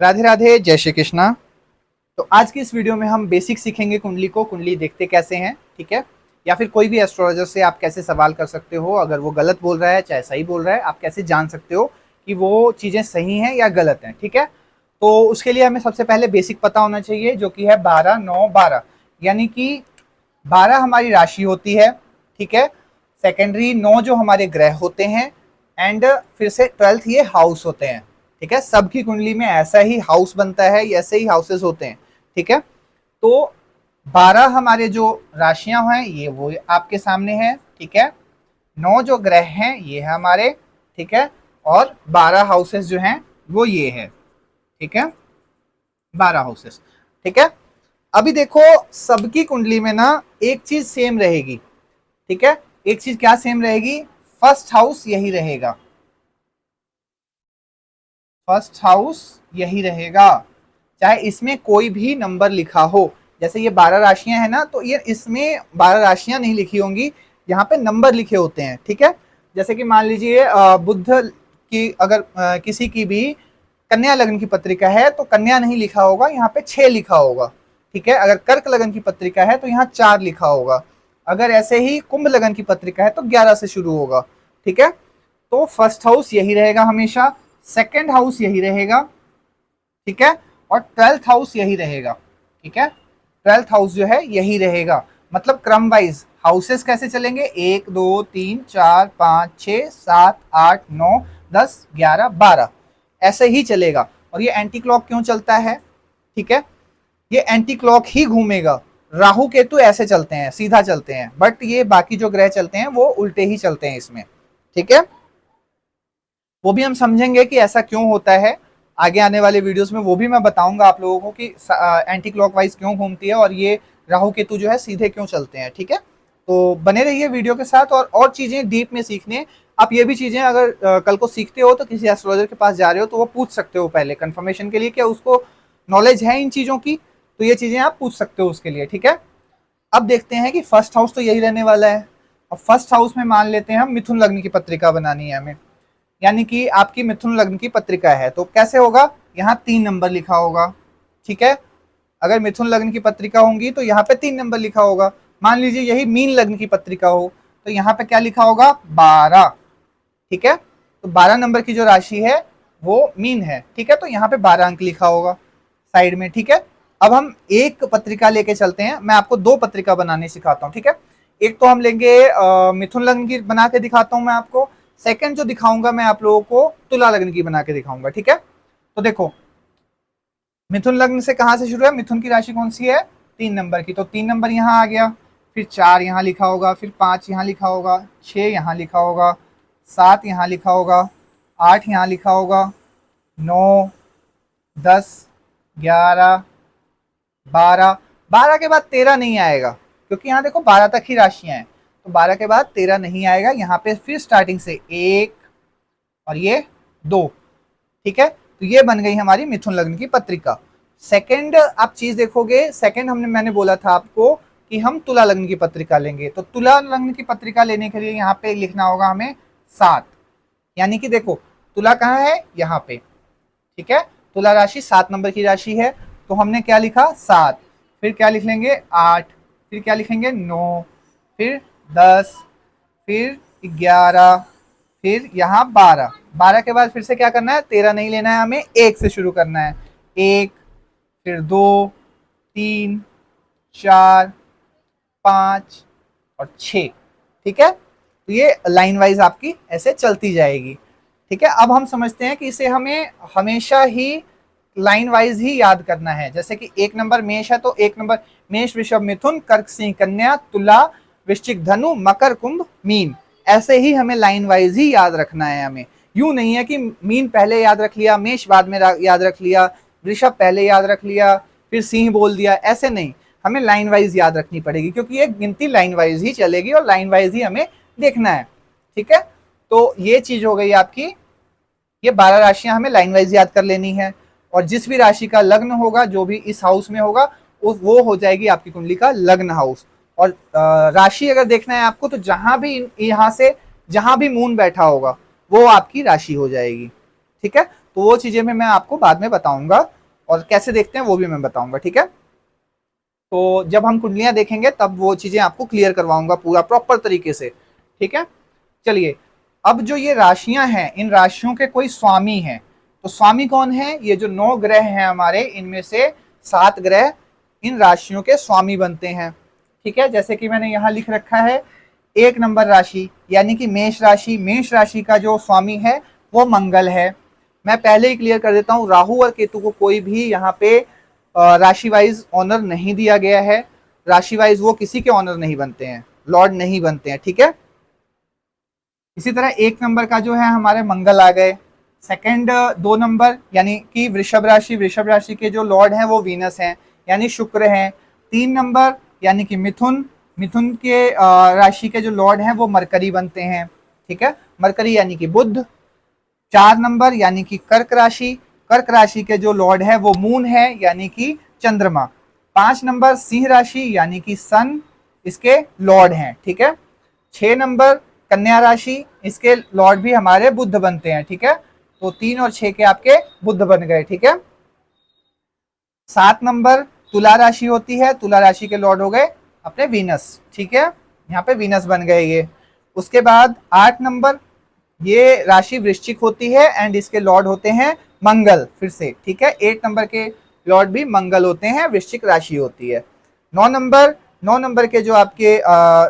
राधे राधे, जय श्री कृष्णा। तो आज की इस वीडियो में हम बेसिक सीखेंगे कुंडली को, कुंडली देखते कैसे हैं, ठीक है। या फिर कोई भी एस्ट्रोलॉजर से आप कैसे सवाल कर सकते हो, अगर वो गलत बोल रहा है चाहे सही बोल रहा है, आप कैसे जान सकते हो कि वो चीज़ें सही हैं या गलत हैं, ठीक है। तो उसके लिए हमें सबसे पहले बेसिक पता होना चाहिए, जो कि है 12 9 12, यानी कि 12 हमारी राशि होती है, ठीक है। सेकेंडरी 9 जो हमारे ग्रह होते हैं, एंड फिर से 12th ये हाउस होते हैं, ठीक है। सबकी कुंडली में ऐसा ही हाउस बनता है, ऐसे ही हाउसेस होते हैं, ठीक है। तो 12 हमारे जो राशियां हैं ये वो आपके सामने है, ठीक है। 9 जो ग्रह हैं ये है हमारे, ठीक है। और 12 हाउसेस जो हैं वो ये है, ठीक है। 12 हाउसेस, ठीक है। अभी देखो, सबकी कुंडली में ना एक चीज सेम रहेगी, ठीक है। एक चीज क्या सेम रहेगी? फर्स्ट हाउस यही रहेगा, फर्स्ट हाउस यही रहेगा, चाहे इसमें कोई भी नंबर लिखा हो। जैसे ये 12 राशियां हैं ना, तो ये इसमें 12 राशियां नहीं लिखी होंगी, यहाँ पे नंबर लिखे होते हैं, ठीक है। जैसे कि मान लीजिए बुध की अगर किसी की भी कन्या लग्न की पत्रिका है तो कन्या नहीं लिखा होगा, यहाँ पे 6 लिखा होगा, ठीक है। अगर कर्क लगन की पत्रिका है तो यहाँ 4 लिखा होगा। अगर ऐसे ही कुंभ लगन की पत्रिका है तो 11 से शुरू होगा, ठीक है। तो फर्स्ट हाउस यही रहेगा हमेशा, सेकंड हाउस यही रहेगा, ठीक है। और 12th हाउस यही रहेगा, ठीक है। 12th हाउस जो है यही रहेगा। मतलब क्रम वाइज हाउसेस कैसे चलेंगे? 1 2 3 4 5 6 7 8 9 10 11 12, ऐसे ही चलेगा। और ये एंटी क्लॉक क्यों चलता है? ठीक है, ये एंटी क्लॉक ही घूमेगा। राहु केतु ऐसे चलते हैं, सीधा चलते हैं, बट ये बाकी जो ग्रह चलते हैं वो उल्टे ही चलते हैं इसमें, ठीक है। वो भी हम समझेंगे कि ऐसा क्यों होता है आगे आने वाले वीडियोस में, वो भी मैं बताऊंगा आप लोगों को कि एंटी क्लॉकवाइज क्यों घूमती है और ये राहु केतु जो है सीधे क्यों चलते हैं, ठीक है। तो बने रहिए वीडियो के साथ, और चीजें डीप में सीखने। आप ये भी चीजें अगर कल को सीखते हो तो किसी एस्ट्रोलॉजर के पास जा रहे हो तो वो पूछ सकते हो पहले कंफर्मेशन के लिए, क्या उसको नॉलेज है इन चीजों की, तो ये चीजें आप पूछ सकते हो उसके लिए, ठीक है। अब देखते हैं कि फर्स्ट हाउस तो यही रहने वाला है। और फर्स्ट हाउस में मान लेते हैं हम मिथुन लग्न की पत्रिका बनानी है हमें, यानी कि आपकी मिथुन लग्न की पत्रिका है तो कैसे होगा? यहाँ 3 नंबर लिखा होगा, ठीक है। अगर मिथुन लग्न की पत्रिका होंगी तो यहाँ पे 3 नंबर लिखा होगा। मान लीजिए यही मीन लग्न की पत्रिका हो तो यहाँ पे क्या लिखा होगा? 12, ठीक है। तो 12 नंबर की जो राशि है वो मीन है, ठीक है। तो यहाँ पे 12 अंक लिखा होगा साइड में, ठीक है। अब हम एक पत्रिका लेके चलते हैं, मैं आपको 2 पत्रिका बनाने सिखाता हूँ, ठीक है। एक तो हम लेंगे मिथुन लग्न की बना के दिखाता हूँ मैं आपको, सेकंड जो दिखाऊंगा मैं आप लोगों को तुला लग्न की बना के दिखाऊंगा, ठीक है। तो देखो, मिथुन लग्न से कहां से शुरू है? मिथुन की राशि कौन सी है? 3 नंबर की, तो 3 नंबर यहाँ आ गया, फिर 4 यहाँ लिखा होगा, फिर 5 यहाँ लिखा होगा, 6 यहाँ लिखा होगा, 7 यहाँ लिखा होगा, 8 यहाँ लिखा होगा, 9 10 11 12, 12 के बाद 13 नहीं आएगा, क्योंकि यहाँ देखो 12 तक ही राशियां हैं, तो 12 के बाद 13 नहीं आएगा। यहाँ पे फिर स्टार्टिंग से 1 और ये 2, ठीक है। तो ये बन गई हमारी मिथुन लग्न की पत्रिका। सेकंड आप चीज देखोगे, सेकंड मैंने बोला था आपको कि हम तुला लग्न की पत्रिका लेंगे, तो तुला लग्न की पत्रिका लेने के लिए यहाँ पे लिखना होगा हमें 7, यानी कि देखो तुला कहाँ है? यहाँ पे, ठीक है। तुला राशि 7 नंबर की राशि है, तो हमने क्या लिखा? 7, फिर क्या लिख लेंगे? 8, फिर क्या लिखेंगे? 9, फिर 10, फिर 11, फिर यहाँ 12, 12 के बाद फिर से क्या करना है? 13 नहीं लेना है हमें, 1 से शुरू करना है। 1, फिर 2, 3, 4, 5 और 6, ठीक है। तो ये लाइन वाइज आपकी ऐसे चलती जाएगी, ठीक है। अब हम समझते हैं कि इसे हमें हमेशा ही लाइन वाइज ही याद करना है। जैसे कि 1 नंबर मेष है तो 1 नंबर मेष वृषभ मिथुन कर्क सिंह कन्या तुला वृश्चिक धनु मकर कुंभ मीन, ऐसे ही हमें लाइन वाइज ही याद रखना है हमें। यूं नहीं है कि मीन पहले याद रख लिया, मेष बाद में याद रख लिया, वृषभ पहले याद रख लिया, फिर सिंह बोल दिया, ऐसे नहीं। हमें लाइन वाइज याद रखनी पड़ेगी, क्योंकि ये गिनती लाइन वाइज ही चलेगी और लाइन वाइज ही हमें देखना है, ठीक है। तो ये चीज हो गई आपकी, ये 12 राशियां हमें लाइन वाइज याद कर लेनी है। और जिस भी राशि का लग्न होगा, जो भी इस हाउस में होगा, वो हो जाएगी आपकी कुंडली का लग्न हाउस। और राशि अगर देखना है आपको, तो जहां भी यहाँ से जहां भी मून बैठा होगा वो आपकी राशि हो जाएगी, ठीक है। तो वो चीजें मैं आपको बाद में बताऊंगा, और कैसे देखते हैं वो भी मैं बताऊंगा, ठीक है। तो जब हम कुंडलियां देखेंगे तब वो चीजें आपको क्लियर करवाऊंगा पूरा प्रॉपर तरीके से, ठीक है। चलिए, अब जो ये राशियां हैं, इन राशियों के कोई स्वामी हैं, तो स्वामी कौन है? ये जो 9 ग्रह हैं हमारे, इनमें से 7 ग्रह इन राशियों के स्वामी बनते हैं, ठीक है। जैसे कि मैंने यहाँ लिख रखा है 1 नंबर राशि यानी कि मेष राशि, मेष राशि का जो स्वामी है वो मंगल है। मैं पहले ही क्लियर कर देता हूँ, राहु और केतु को कोई भी यहाँ पे राशि वाइज ऑनर नहीं दिया गया है। राशि वाइज वो किसी के ऑनर नहीं बनते हैं, लॉर्ड नहीं बनते हैं, ठीक है। इसी तरह 1 नंबर का जो है हमारे मंगल आ गए। सेकंड 2 नंबर यानी कि वृषभ राशि, वृषभ राशि के जो लॉर्ड हैं वो वीनस हैं यानी शुक्र हैं। 3 नंबर यानी कि मिथुन, मिथुन के राशि के जो लॉर्ड हैं वो मरकरी बनते हैं, ठीक है, मरकरी यानी कि बुध। 4 नंबर यानी कि कर्क राशि, कर्क राशि के जो लॉर्ड है वो मून है यानी कि चंद्रमा। 5 नंबर सिंह राशि यानी कि सन इसके लॉर्ड हैं, ठीक है। 6 नंबर कन्या राशि, इसके लॉर्ड भी हमारे बुध बनते हैं, ठीक है। तो 3 और 6 के आपके बुध बन गए, ठीक है। 7 नंबर तुला राशि होती है, तुला राशि के लॉर्ड हो गए अपने वीनस, ठीक है, यहाँ पे वीनस बन गए ये। उसके बाद 8 नंबर ये राशि वृश्चिक होती है एंड इसके लॉर्ड होते हैं मंगल, फिर से, ठीक है। 8 नंबर के लॉर्ड भी मंगल होते हैं, वृश्चिक राशि होती है। 9 नंबर के जो आपके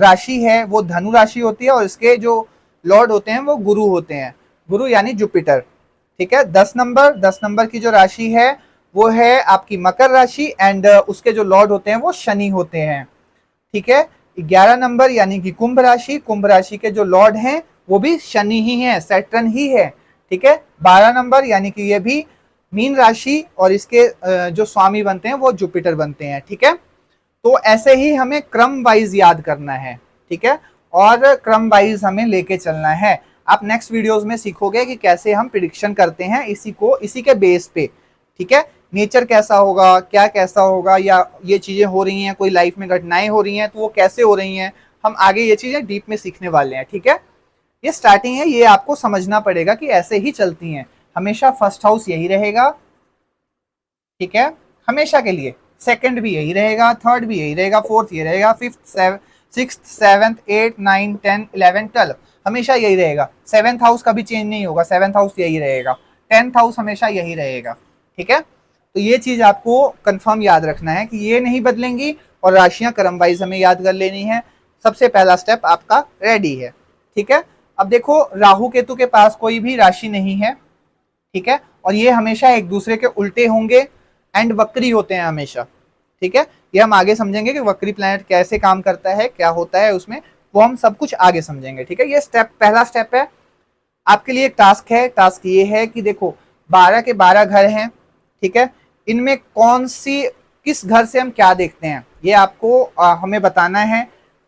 राशि है वो धनु राशि होती है और इसके जो लॉर्ड होते हैं वो गुरु होते हैं, गुरु यानी जुपिटर, ठीक है। 10 नंबर की जो राशि है वो है आपकी मकर राशि एंड उसके जो लॉर्ड होते हैं वो शनि होते हैं, ठीक है। 11 नंबर यानी कि कुंभ राशि, कुंभ राशि के जो लॉर्ड हैं वो भी शनि ही है, सैटर्न ही है, ठीक है। 12 नंबर यानी कि ये भी मीन राशि और इसके जो स्वामी बनते हैं वो जुपिटर बनते हैं, ठीक है। तो ऐसे ही हमें क्रम वाइज याद करना है, ठीक है, और क्रम वाइज हमें लेके चलना है। आप नेक्स्ट वीडियोस में सीखोगे कि कैसे हम प्रिडिक्शन करते हैं इसी के बेस पे, ठीक है। नेचर कैसा होगा, क्या कैसा होगा, या ये चीजें हो रही हैं, कोई लाइफ में घटनाएं हो रही हैं तो वो कैसे हो रही हैं, हम आगे ये चीजें डीप में सीखने वाले हैं, ठीक है। ये स्टार्टिंग है, ये आपको समझना पड़ेगा कि ऐसे ही चलती हैं हमेशा। फर्स्ट हाउस यही रहेगा, ठीक है, हमेशा के लिए। सेकंड भी यही रहेगा, थर्ड भी यही रहेगा, फोर्थ ये रहेगा, फिफ्थ सिक्स्थ सेवंथ 8 9 10 11 12 हमेशा यही रहेगा। 7th हाउस कभी चेंज नहीं होगा, 7th हाउस यही रहेगा। 10th हाउस हमेशा यही रहेगा, ठीक है। तो ये चीज आपको कंफर्म याद रखना है कि ये नहीं बदलेंगी, और राशियां क्रम वाइज हमें याद कर लेनी है। सबसे पहला स्टेप आपका रेडी है, ठीक है। अब देखो, राहु केतु के पास कोई भी राशि नहीं है, ठीक है, और ये हमेशा एक दूसरे के उल्टे होंगे एंड वक्री होते हैं हमेशा, ठीक है। ये हम आगे समझेंगे कि वक्री प्लैनेट कैसे काम करता है, क्या होता है उसमें, वो हम सब कुछ आगे समझेंगे, ठीक है। ये पहला स्टेप है आपके लिए। टास्क है, टास्क ये है कि देखो 12 के 12 घर हैं, ठीक है, इनमें किस घर से हम क्या देखते हैं ये आपको हमें बताना है।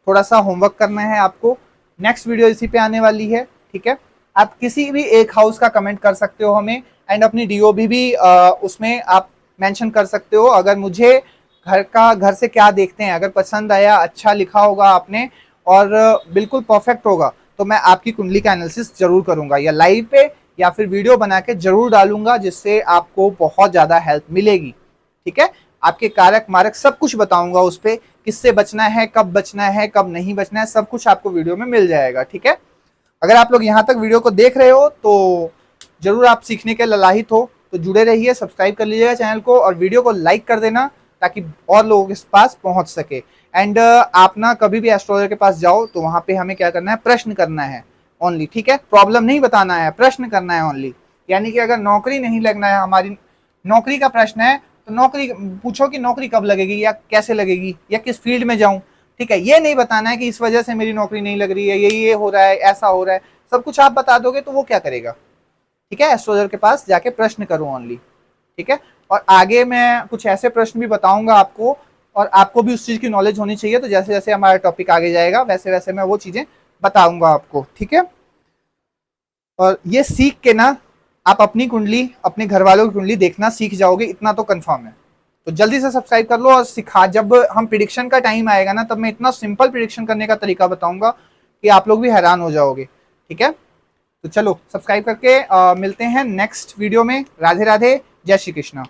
थोड़ा सा होमवर्क करना है आपको। नेक्स्ट वीडियो इसी पे आने वाली है, ठीक है। आप किसी भी एक हाउस का कमेंट कर सकते हो हमें, एंड अपनी डीओबी भी उसमें आप मेंशन कर सकते हो। अगर मुझे घर से क्या देखते हैं अगर पसंद आया, अच्छा लिखा होगा आपने और बिल्कुल परफेक्ट होगा, तो मैं आपकी कुंडली का एनालिसिस जरूर करूंगा, या लाइव पे या फिर वीडियो बना के जरूर डालूंगा, जिससे आपको बहुत ज्यादा हेल्प मिलेगी, ठीक है। आपके कारक मारक सब कुछ बताऊंगा उस पर, किससे बचना है, कब नहीं बचना है, सब कुछ आपको वीडियो में मिल जाएगा, ठीक है। अगर आप लोग यहाँ तक वीडियो को देख रहे हो तो जरूर आप सीखने के ललाहित हो, तो जुड़े रहिए, सब्सक्राइब कर लीजिएगा चैनल को और वीडियो को लाइक कर देना ताकि और लोगों के पास पहुंच सके। एंड आप ना कभी भी एस्ट्रोलॉजर के पास जाओ तो वहां पे हमें क्या करना है, प्रश्न करना है ओनली, ठीक है। प्रॉब्लम नहीं बताना है, प्रश्न करना है ओनली। यानी कि अगर नौकरी नहीं लगना है, हमारी नौकरी का प्रश्न है, तो नौकरी पूछो कि नौकरी कब लगेगी या कैसे लगेगी या किस फील्ड में जाऊं, ठीक है। ये नहीं बताना है कि इस वजह से मेरी नौकरी नहीं लग रही है, ये हो रहा है, ऐसा हो रहा है, सब कुछ आप बता दोगे तो वो क्या करेगा, ठीक है। एस्ट्रोलॉजर के पास जाके प्रश्न करो ओनली, ठीक है। और आगे मैं कुछ ऐसे प्रश्न भी बताऊंगा आपको, और आपको भी उस चीज की नॉलेज होनी चाहिए, तो जैसे जैसे हमारा टॉपिक आगे जाएगा वैसे वैसे मैं वो चीजें बताऊंगा आपको, ठीक है। और ये सीख के ना आप अपनी कुंडली, अपने घर वालों की कुंडली देखना सीख जाओगे, इतना तो कंफर्म है। तो जल्दी से सब्सक्राइब कर लो और जब हम प्रिडिक्शन का टाइम आएगा ना, तब मैं इतना सिंपल प्रिडिक्शन करने का तरीका बताऊंगा कि आप लोग भी हैरान हो जाओगे, ठीक है। तो चलो सब्सक्राइब करके मिलते हैं नेक्स्ट वीडियो में। राधे राधे, जय श्री कृष्णा।